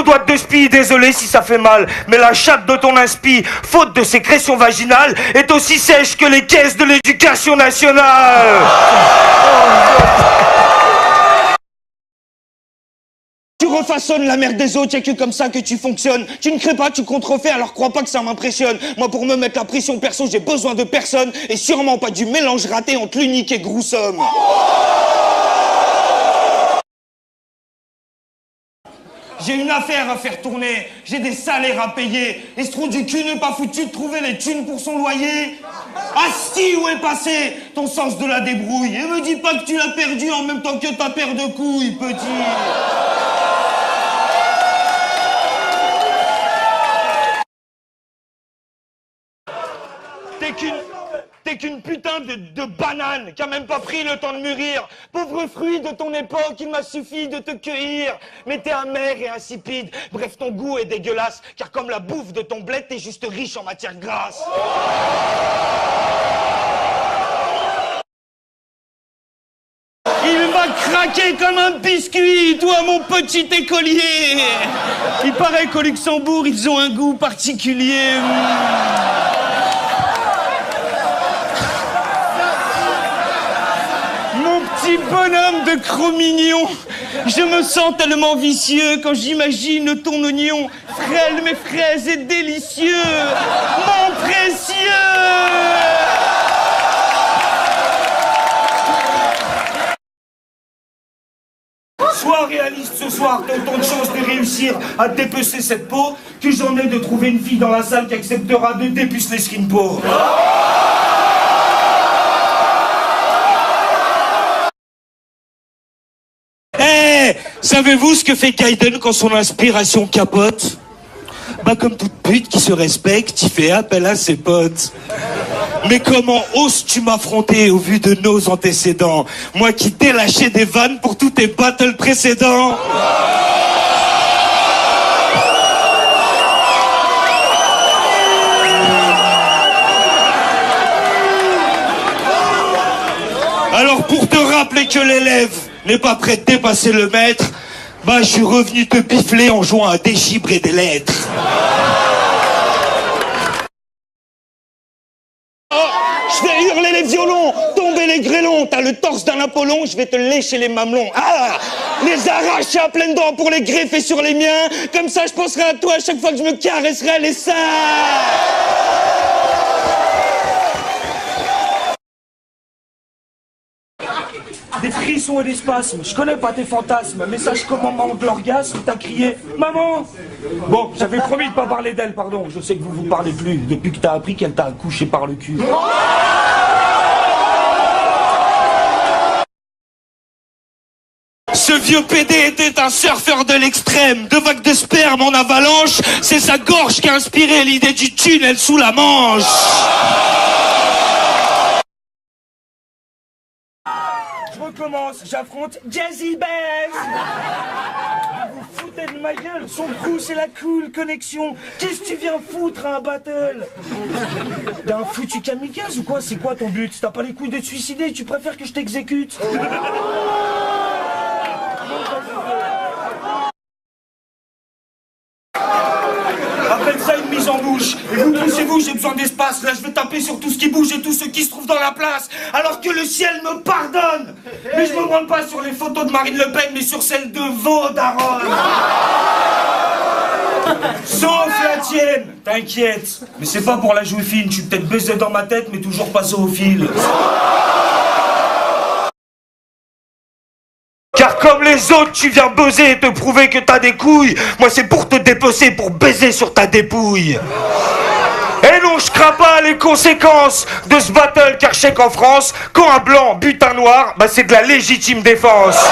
doigts de spi, désolé si ça fait mal, mais la chatte de ton inspi, faute de sécrétion vaginale, est aussi sèche que les caisses de l'éducation nationale. Tu refaçonnes la merde des autres, y'a que comme ça que tu fonctionnes. Tu ne crées pas, tu contrefais, alors crois pas que ça m'impressionne. Moi, pour me mettre la pression perso, j'ai besoin de personne, et sûrement pas du mélange raté entre l'unique et Groussomme. J'ai une affaire à faire tourner, j'ai des salaires à payer. Et ce trou du cul n'est pas foutu de trouver les thunes pour son loyer. Asti, où est passé ton sens de la débrouille? Et me dis pas que tu l'as perdu en même temps que ta paire de couilles, petit. T'es qu'une putain de banane qui a même pas pris le temps de mûrir. Pauvre fruit de ton époque, il m'a suffi de te cueillir. Mais t'es amer et insipide, bref ton goût est dégueulasse. Car comme la bouffe de ton bled, t'es juste riche en matière grasse. Il va craquer comme un biscuit, toi mon petit écolier. Il paraît qu'au Luxembourg, ils ont un goût particulier. Petit bonhomme de Cro-Mignon, je me sens tellement vicieux quand j'imagine ton oignon. Frêle, mes fraises et délicieux, mon précieux. Sois réaliste ce soir, t'as autant de chances de réussir à dépecer cette peau que j'en ai de trouver une fille dans la salle qui acceptera de dépuceler ce Skinpo. Savez-vous ce que fait Kaiden quand son inspiration capote? Bah comme toute pute qui se respecte, il fait appel à ses potes. Mais comment oses-tu m'affronter au vu de nos antécédents? Moi qui t'ai lâché des vannes pour tous tes battles précédents. Alors pour te rappeler que l'élève n'est pas prêt de dépasser le maître, bah je suis revenu te bifler en jouant à déchiffrer des lettres. Oh, je vais hurler les violons, tomber les grêlons, t'as le torse d'un Apollon, je vais te lécher les mamelons. Ah, les arracher à pleines dents pour les greffer sur les miens, comme ça je penserai à toi à chaque fois que je me caresserai les seins. Des frissons et des spasmes, je connais pas tes fantasmes, mais sache qu'au moment de l'orgasme, t'as crié « Maman !» Bon, j'avais promis de pas parler d'elle, pardon, je sais que vous vous parlez plus, depuis que t'as appris qu'elle t'a accouché par le cul. Ce vieux PD était un surfeur de l'extrême, deux vagues de sperme en avalanche, c'est sa gorge qui a inspiré l'idée du tunnel sous la Manche. Commence, j'affronte Jazzy Bass. Vous foutez de ma gueule, son coup c'est la cool connexion. Qu'est-ce que tu viens foutre à un battle? T'es un foutu kamikaze ou quoi? C'est quoi ton but? T'as pas les couilles de te suicider, tu préfères que je t'exécute? Appelle ça une mise en bouche. Et vous poussez-vous, j'ai besoin d'espace. Là je vais taper sur tout ce qui bouge et tout ce qui se trouve dans la place. Alors que le ciel me pardonne. Mais je me branle pas sur les photos de Marine Le Pen, mais sur celles de vos darons. Sauf la tienne. T'inquiète. Mais c'est pas pour la jouer fine. Je suis peut-être baisé dans ma tête, mais toujours pas zoophile. Car comme les autres, tu viens buzzer et te prouver que t'as des couilles. Moi, c'est pour te dépecer, pour baiser sur ta dépouille. Et non, je crains pas les conséquences de ce battle, car je sais qu'en France, quand un blanc bute un noir, bah c'est de la légitime défense.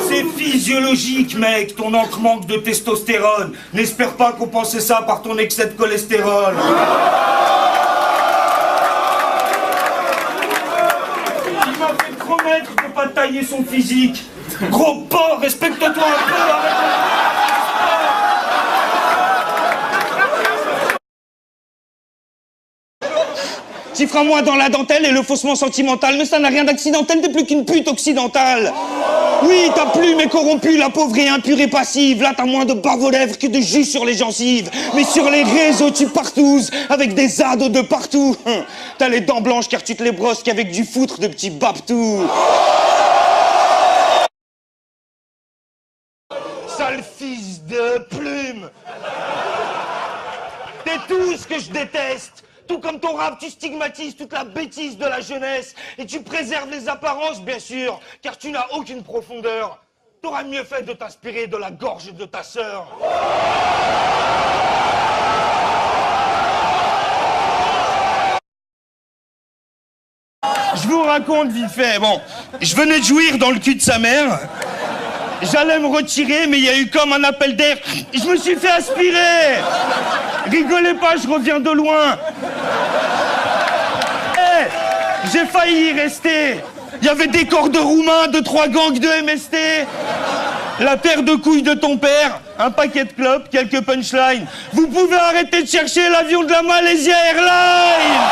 C'est physiologique, mec, ton encre manque de testostérone. N'espère pas compenser ça par ton excès de cholestérol. Promettre de pas tailler son physique. Gros porc, respecte-toi un peu, T'y feras moins dans la dentelle et le faussement sentimental, mais ça n'a rien d'accidentel, t'es plus qu'une pute occidentale. Oui, ta plume est corrompue, la pauvre et impure et passive. Là, t'as moins de bave aux lèvres que de jus sur les gencives. Mais sur les réseaux, tu partouzes avec des ados de partout. T'as les dents blanches car tu te les brosses qu'avec du foutre de petits babtous. Sale fils de plume. T'es tout ce que je déteste. Tout comme ton rap, tu stigmatises toute la bêtise de la jeunesse. Et tu préserves les apparences, bien sûr, car tu n'as aucune profondeur. T'auras mieux fait de t'inspirer de la gorge de ta sœur. Je vous raconte vite fait. Bon, je venais de jouir dans le cul de sa mère. J'allais me retirer, mais il y a eu comme un appel d'air. Je me suis fait aspirer. Rigolez pas, je reviens de loin. J'ai failli y rester. Il y avait des corps de Roumains, 2-3 gangs de MST. La paire de couilles de ton père, un paquet de clopes, quelques punchlines. Vous pouvez arrêter de chercher l'avion de la Malaysia Airlines.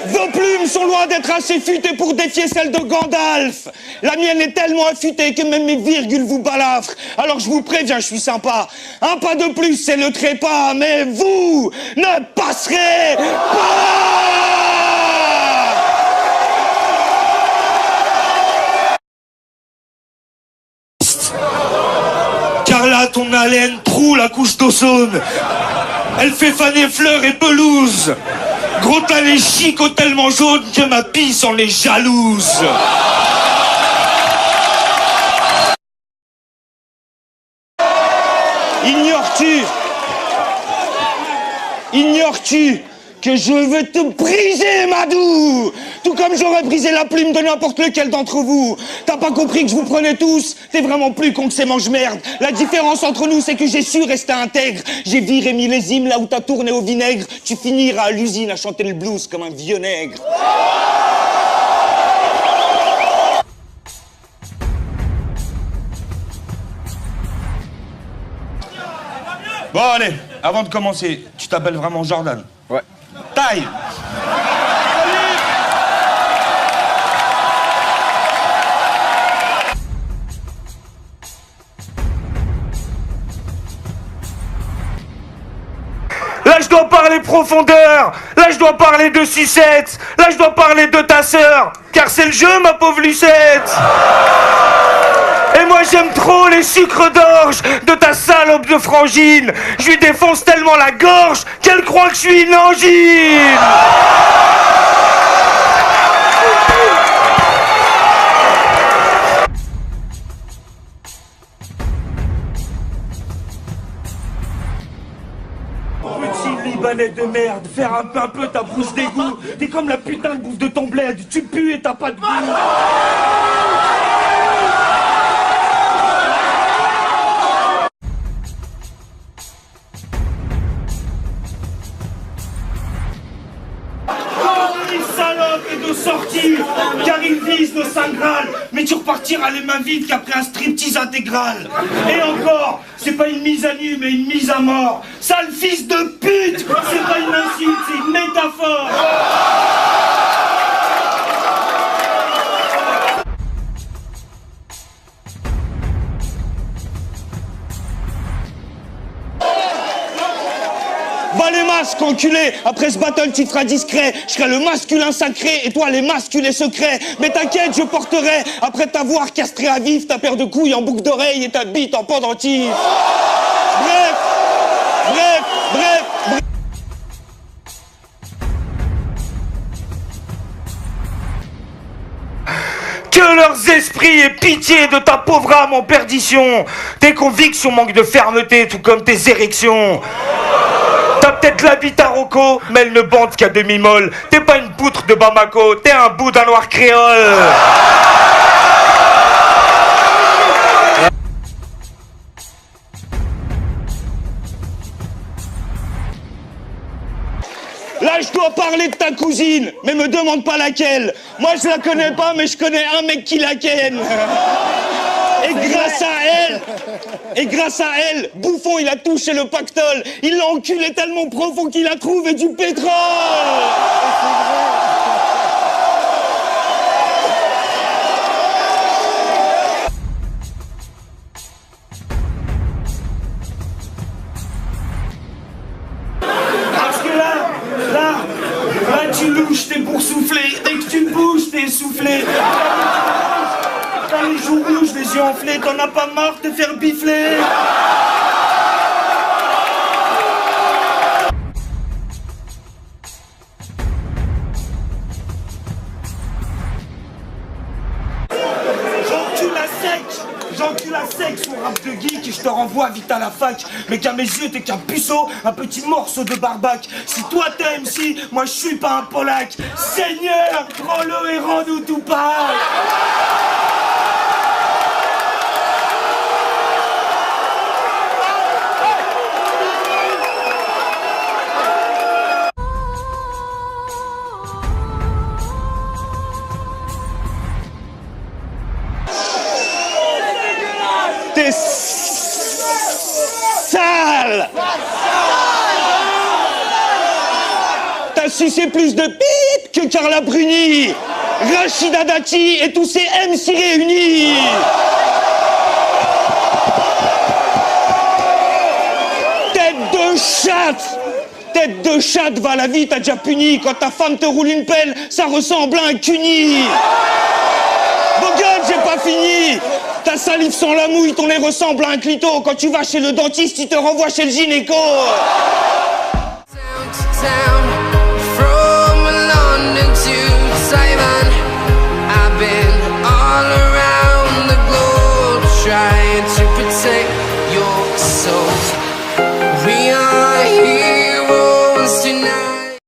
Vos plumes sont loin d'être assez futées pour défier celles de Gandalf. La mienne est tellement affûtée que même mes virgules vous balafrent. Alors je vous préviens, je suis sympa. Un pas de plus, c'est le trépas, mais vous ne passerez pas. Car là, ton haleine troue la couche d'ozone. Elle fait faner fleurs et pelouses. Gros, t'as les chicots tellement jaunes que ma pisse en est jalouse. Ignores-tu que je veux te briser, Madou? Tout comme j'aurais brisé la plume de n'importe lequel d'entre vous. T'as pas compris que je vous prenais tous? T'es vraiment plus con que ces mange-merde. La différence entre nous, c'est que j'ai su rester intègre. J'ai viré millésime là où t'as tourné au vinaigre. Tu finiras à l'usine à chanter le blues comme un vieux nègre. Bon, allez, avant de commencer, tu t'appelles vraiment Jordan? Ouais. Taille. Là, je dois parler profondeur. Là, je dois parler de sucette. Là, je dois parler de ta sœur. Car c'est le jeu, ma pauvre Lucette. Et moi, j'aime trop les sucres d'orge de ta salope de frangine. Je lui défonce tellement la gorge qu'elle croit que je suis une angine. Petit Libanais de merde, faire un peu ta brousse d'égout. T'es comme la putain de bouffe de ton bled, tu pues et t'as pas de goût. De sortie, car ils visent le Saint Graal. Mais tu repartiras les mains vides qu'après un striptease intégral. Et encore, c'est pas une mise à nu mais une mise à mort. Sale fils de pute, c'est pas une insulte, c'est une métaphore. Va les masques, enculé. Après ce battle, tu te feras discret. Je serai le masculin sacré et toi les masculés secrets. Mais t'inquiète, je porterai, après t'avoir castré à vif, ta paire de couilles en boucle d'oreille et ta bite en pendentif. Bref. Que leurs esprits aient pitié de ta pauvre âme en perdition. Tes convictions manquent de fermeté, tout comme tes érections. T'as peut-être la bite à Rocco, mais elle ne bande qu'à demi-molle. T'es pas une poutre de Bamako, t'es un bout d'un noir créole. Là, Là, je dois parler de ta cousine, mais me demande pas laquelle. Moi, je la connais pas, mais je connais un mec qui la ken. Et grâce à elle, Bouffon, il a touché le pactole. Il l'a enculé tellement profond qu'il a trouvé du pétrole. Parce que là, tu louches, t'es boursouflé. Dès que tu bouges, t'es essoufflé. T'as les joues rouges, les yeux enflés, t'en as pas marre de te faire bifler. J'encule à sec son rap de geek et je te renvoie vite à la fac. Mais qu'à mes yeux t'es qu'un puceau, un petit morceau de barbac. Si toi t'es MC, moi je suis pas un polac. Seigneur, prends-le et rends-nous tout pâle. T'es sale. T'as sucé plus de pip que Carla Bruni, Rachida Dati et tous ces MC réunis. Tête de chatte, va la vie, t'as déjà puni. Quand ta femme te roule une pelle, ça ressemble à un cuni. Bon gueule, j'ai pas fini. Ta salive sans la mouille, ton nez ressemble à un clito. Quand tu vas chez le dentiste, il te renvoie chez le gynéco. From London to Taiwan, I've been all around the globe trying